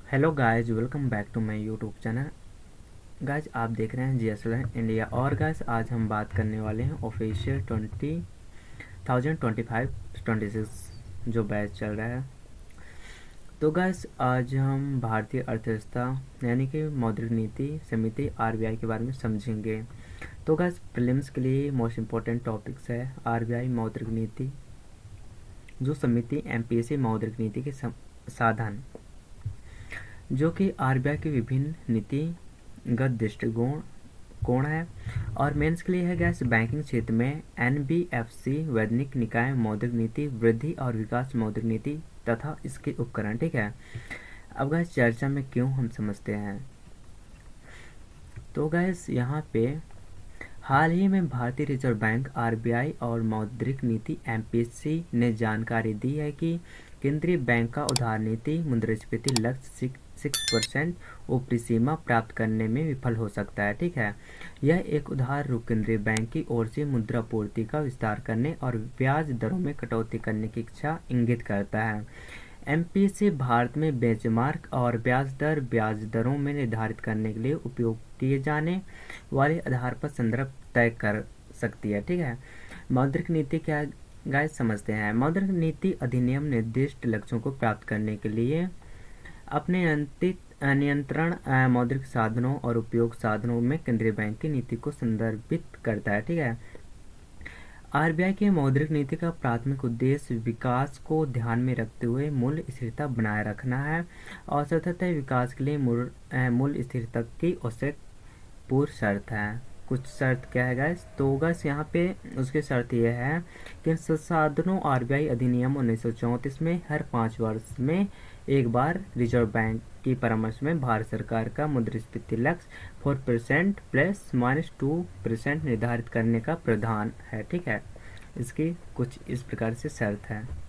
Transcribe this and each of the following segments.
Hello guys, welcome back to my YouTube channel. Guys, आप देख रहे हैं जीएसएल इंडिया। और गाइस, आज हम बात करने वाले हैं ऑफिशियल 2025-26 जो बैच चल रहा है। तो गाइस, आज हम भारतीय अर्थव्यवस्था यानी कि मौद्रिक नीति समिति आरबीआई के बारे में समझेंगे। तो गाइस, प्रीलिम्स के लिए मोस्ट इम्पोर्टेंट टॉपिक्स है आरबीआई मौद्रिक नीति, जो समिति एमपीएसी मौद्रिक नीति के साधन, जो कि आरबीआई के विभिन्न नीतिगत दृष्टिकोण है। और मेंस के लिए है गैस बैंकिंग क्षेत्र में एनबीएफसी वैधानिक निकाय मौद्रिक नीति, वृद्धि और विकास मौद्रिक नीति तथा इसके उपकरण। ठीक है, अब गैस चर्चा में क्यों हम समझते हैं। तो गैस यहाँ पे हाल ही में भारतीय रिजर्व बैंक आरबीआई और मौद्रिक नीति एमपीएसी ने जानकारी दी है कि केंद्रीय बैंक का उधार नीति मुद्रास्फीति लक्ष्य 6% ऊपरी सीमा प्राप्त करने में विफल हो सकता है। ठीक है, यह एक उधार रूप केंद्रीय बैंक की ओर से मुद्रा पूर्ति का विस्तार करने और ब्याज दरों में कटौती करने की इच्छा इंगित करता है। एमपीएसी भारत में बेंचमार्क और ब्याज दरों में निर्धारित करने के लिए उपयोग किए जाने वाले आधार पर संदर्भ तय कर सकती है। ठीक है, मौद्रिक नीति क्या गाइस समझते हैं। मौद्रिक नीति अधिनियम निर्दिष्ट लक्ष्यों को प्राप्त करने के लिए अपने नियंत्रण मौद्रिक साधनों और उपयोग साधनों में केंद्रीय बैंक की नीति को संदर्भित करता है। ठीक है, आरबीआई की मौद्रिक नीति का प्राथमिक उद्देश्य विकास को ध्यान में रखते हुए मूल्य स्थिरता बनाए रखना है और सतत विकास के लिए मूल्य स्थिरता की आवश्यक पूर्व शर्त है। कुछ शर्त क्या है गाइस। तो गाइस यहाँ पे उसकी शर्त यह है कि संसाधनों आरबीआई अधिनियम 1934 में हर 5 वर्ष में एक बार रिजर्व बैंक की परामर्श में भारत सरकार का मुद्रास्फीति लक्ष्य 4% ±2% निर्धारित करने का प्रावधान है। ठीक है, इसकी कुछ इस प्रकार से शर्त है।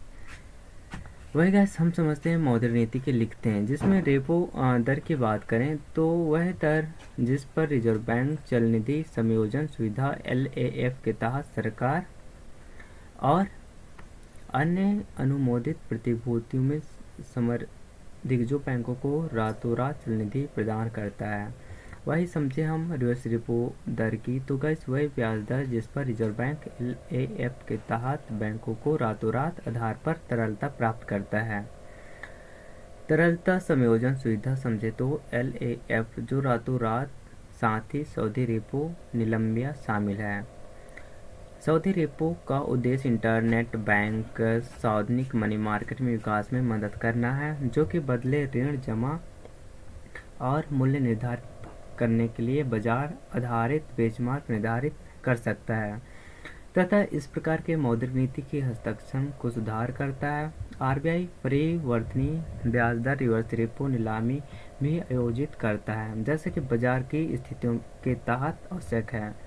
वही गैस हम समझते हैं मौद्रिक नीति के लिखते हैं, जिसमें रेपो दर की बात करें तो वह दर जिस पर रिजर्व बैंक चल निधि समायोजन सुविधा एलएएफ के तहत सरकार और अन्य अनुमोदित प्रतिभूतियों में दिग्गजों बैंकों को रातों रात चल निधि प्रदान करता है। वही समझे हम रिवर्स रेपो दर की। तो गैस वही ब्याज दर जिस पर रिजर्व बैंक एलएएफ के तहत बैंकों को रातों रात आधार पर तरलता प्राप्त करता है। तरलता समायोजन सुविधा समझे तो एलएएफ जो रातों रात, साथ ही सऊदी रेपो निलंबिया शामिल है। सऊदी रेपो का उद्देश्य इंटरनेट बैंक सार्वजनिक मनी मार्केट में विकास में मदद करना है, जो कि बदले ऋण जमा और मूल्य निर्धारित करने के लिए बाजार आधारित बेंचमार्क निर्धारित कर सकता है तथा इस प्रकार के मौद्रिक नीति के हस्ताक्षर को सुधार करता है। आरबीआई परिवर्तनीय ब्याज दर रिवर्स रेपो नीलामी भी आयोजित करता है, जैसे कि बाजार की स्थितियों के तहत आवश्यक है।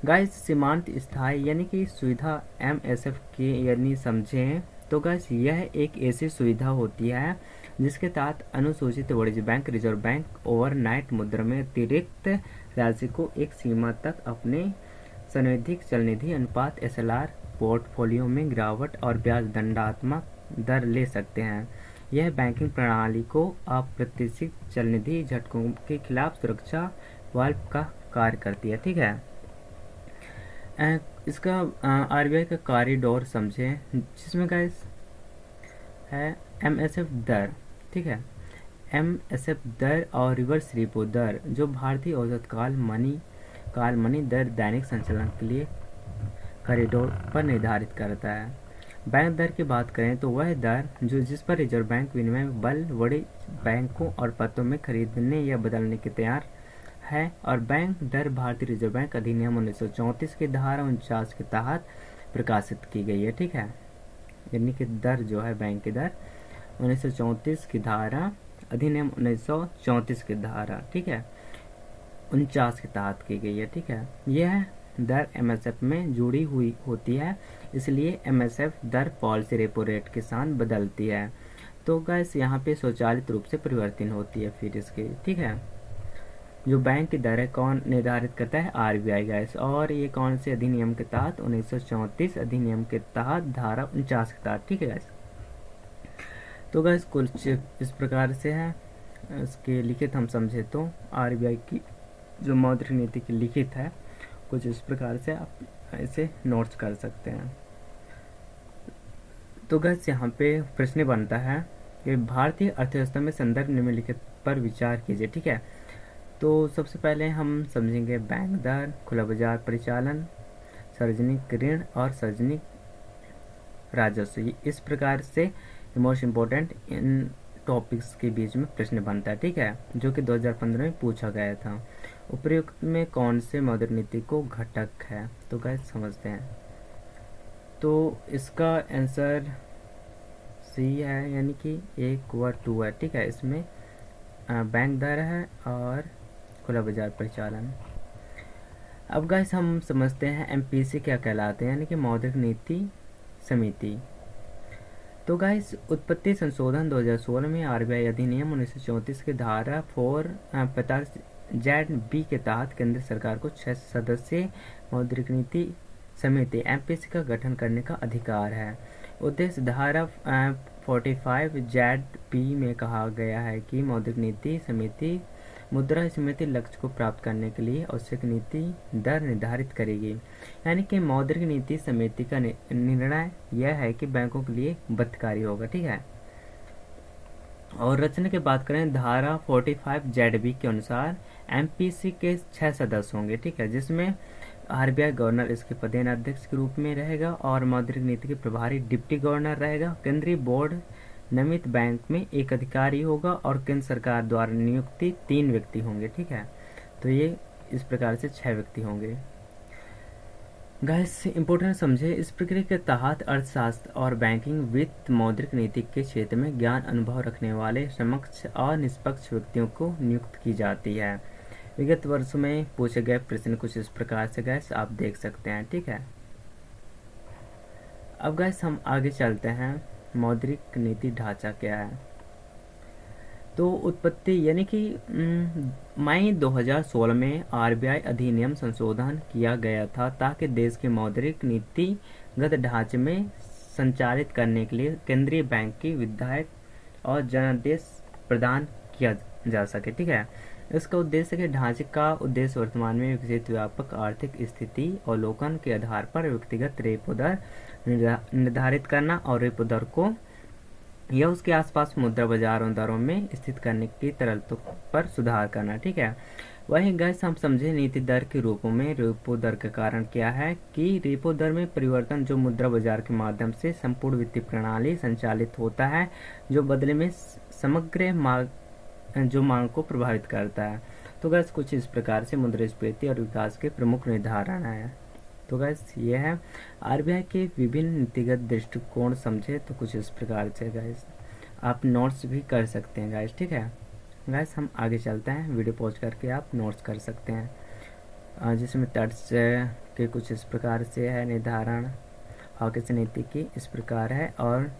गाइस सीमांत स्थायी यानी कि सुविधा एमएसएफ की यानी समझें तो गाइस यह एक ऐसी सुविधा होती है जिसके तहत अनुसूचित वाणिज्य बैंक रिजर्व बैंक ओवरनाइट मुद्रा में अतिरिक्त राशि को एक सीमा तक अपने संवैधानिक चलनिधि अनुपात एसएलआर पोर्टफोलियो में गिरावट और ब्याज दंडात्मक दर ले सकते हैं। यह बैंकिंग प्रणाली को अप्रत्याशित चलनिधि झटकों के खिलाफ सुरक्षा वाल्व का कार्य करती है। ठीक है, इसका आरबीआई का कॉरिडोर समझें, जिसमें गाइस है एमएसएफ दर। ठीक है, एमएसएफ दर और रिवर्स रेपो दर जो भारतीय औसत काल मनी दर दैनिक संचालन के लिए कॉरिडोर पर निर्धारित करता है। बैंक दर की बात करें तो वह दर जो जिस पर रिजर्व बैंक विनिमय बल बड़े बैंकों और पत्तों में खरीदने या बदलने के तैयार है। और बैंक दर भारतीय रिजर्व बैंक अधिनियम 1934 की धारा 49 के तहत प्रकाशित की गई है। ठीक है, यानी कि दर जो है बैंक की दर 1934 की धारा अधिनियम 1934 की धारा, ठीक है, 49 के तहत की गई है। ठीक है, यह दर एमएसएफ में जुड़ी हुई होती है, इसलिए एमएसएफ दर पॉलिसी रेपो रेट के साथ बदलती है। तो गैस यहाँ पे स्वचालित रूप से परिवर्तन होती है फिर इसकी। ठीक है, जो बैंक की दर है कौन निर्धारित करता है, आरबीआई गैस। और ये कौन से अधिनियम के तहत, 1934 अधिनियम के तहत धारा 49 के तहत। ठीक है गैस, तो गैस कुछ इस प्रकार से है। इसके लिखित हम समझे तो आरबीआई की जो मौद्रिक नीति की लिखित है कुछ इस प्रकार से आप इसे नोट्स कर सकते हैं। तो गैस यहाँ पे प्रश्न बनता है कि भारतीय अर्थव्यवस्था में संदर्भ निम्नलिखित पर विचार कीजिए। ठीक है, तो सबसे पहले हम समझेंगे बैंक दर, खुला बाजार परिचालन, सार्वजनिक ऋण और सार्वजनिक राजस्व। इस प्रकार से मोस्ट इम्पोर्टेंट इन टॉपिक्स के बीच में प्रश्न बनता है। ठीक है, जो कि 2015 में पूछा गया था। उपयुक्त में कौन से मौद्रिक नीति को घटक है, तो गैस समझते हैं। तो इसका आंसर सी है, यानी कि 1 व 2 है। ठीक है, इसमें बैंक दर है और खुला बाजार परिचालन। अब गाइस हम समझते हैं एमपीसी क्या कहलाते हैं, यानी कि मौद्रिक नीति समिति। तो गाइस उत्पत्ति संशोधन 2016 में आरबीआई अधिनियम 1934 के धारा 445(Z)(B) के तहत केंद्र सरकार को 6 सदस्यीय मौद्रिक नीति समिति एमपीसी का गठन करने का अधिकार है। उद्देश्य धारा 45(Z)(B) में कहा गया है कि मौद्रिक नीति समिति मुद्रा समिति लक्ष्य को प्राप्त करने के लिए आवश्यक नीति दर निर्धारित करेगी। यानी कि मौद्रिक नीति समिति का निर्णय यह है कि बैंकों के लिए हितकारी होगा। ठीक है, और रचना की बात करें धारा 45(Z)(B) के अनुसार एमपीसी के 6 सदस्य होंगे। ठीक है, जिसमें आरबीआई गवर्नर इसके पदेन अध्यक्ष के रूप में रहेगा और मौद्रिक नीति के प्रभारी डिप्टी गवर्नर रहेगा। केंद्रीय बोर्ड नियमित बैंक में एक अधिकारी होगा और केंद्र सरकार द्वारा नियुक्ति 3 व्यक्ति होंगे। ठीक है, तो ये इस प्रकार से 6 व्यक्ति होंगे। गाइस इंपोर्टेंट समझे, इस प्रक्रिया के तहत अर्थशास्त्र और बैंकिंग वित्त मौद्रिक नीति के क्षेत्र में ज्ञान अनुभव रखने वाले समक्ष और निष्पक्ष व्यक्तियों को नियुक्त की जाती है। विगत वर्षों में पूछे गए प्रश्न कुछ इस प्रकार से गाइस आप देख सकते हैं। ठीक है, अब गाइस हम आगे चलते हैं। मौद्रिक नीति ढांचा क्या है, तो उत्पत्ति यानी कि मई 2016 में आरबीआई अधिनियम संशोधन किया गया था ताकि देश के मौद्रिक नीतिगत ढांचे में संचालित करने के लिए केंद्रीय बैंक की विधायक और जनादेश प्रदान किया जा सके। ठीक है, इसका उद्देश्य के ढांचे का उद्देश्य वर्तमान में विकसित व्यापक आर्थिक स्थिति अवलोकन के आधार पर व्यक्तिगत रेपो दर निर्धारित करना और रेपो दर को या उसके आसपास मुद्रा बाजारों दरों में स्थित करने की तरलता पर सुधार करना। ठीक है, वहीं गैस हम समझे नीति दर के रूपों में रेपो दर का कारण क्या है कि रेपो दर में परिवर्तन जो मुद्रा बाजार के माध्यम से संपूर्ण वित्तीय प्रणाली संचालित होता है, जो बदले में समग्र मांग को प्रभावित करता है। तो गैस कुछ इस प्रकार से मुद्रास्फीति और विकास के प्रमुख निर्धारण है। तो गैस ये है आरबीआई के विभिन्न नीतिगत दृष्टिकोण समझे तो कुछ इस प्रकार से गैस आप नोट्स भी कर सकते हैं गैस। ठीक है गैस, हम आगे चलते हैं। वीडियो पॉज करके आप नोट्स कर सकते हैं, जिसमें तर्ज के कुछ इस प्रकार से है निर्धारण, हॉकिंस नीति की इस प्रकार है और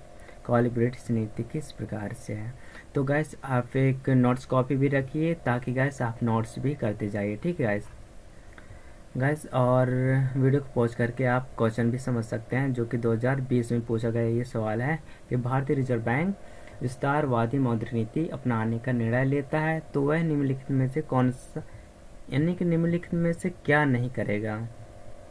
कॉलिब्रेटिस नीति की इस प्रकार से है। तो गैस आप एक नोट्स कॉपी भी रखिए ताकि गैस आप नोट्स भी करते जाइए। ठीक है गैस, और वीडियो को पॉज करके आप क्वेश्चन भी समझ सकते हैं जो कि 2020 में पूछा गया ये सवाल है कि भारतीय रिजर्व बैंक विस्तारवादी मौद्रिक नीति अपनाने का निर्णय लेता है तो वह निम्नलिखित में से कौन सा, यानी कि निम्नलिखित में से क्या नहीं करेगा।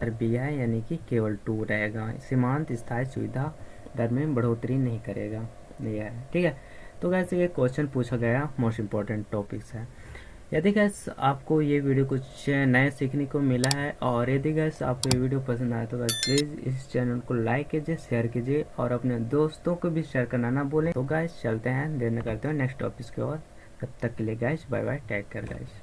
आरबीआई यानी कि केवल 2 रहेगा, सीमांत स्थायी सुविधा दर में बढ़ोतरी नहीं करेगा, ये है। ठीक है, तो गैस ये क्वेश्चन पूछा गया मोस्ट इम्पोर्टेंट टॉपिक्स है। यदि गैस आपको ये वीडियो कुछ नया सीखने को मिला है और यदि गैस आपको ये वीडियो पसंद आया तो गैस प्लीज़ इस चैनल को लाइक कीजिए, शेयर कीजिए और अपने दोस्तों को भी शेयर करना ना भूलें। तो गैस चलते हैं, देर न करते हैं नेक्स्ट टॉपिक की ओर। तब तक के लिए guys bye bye, take care gas.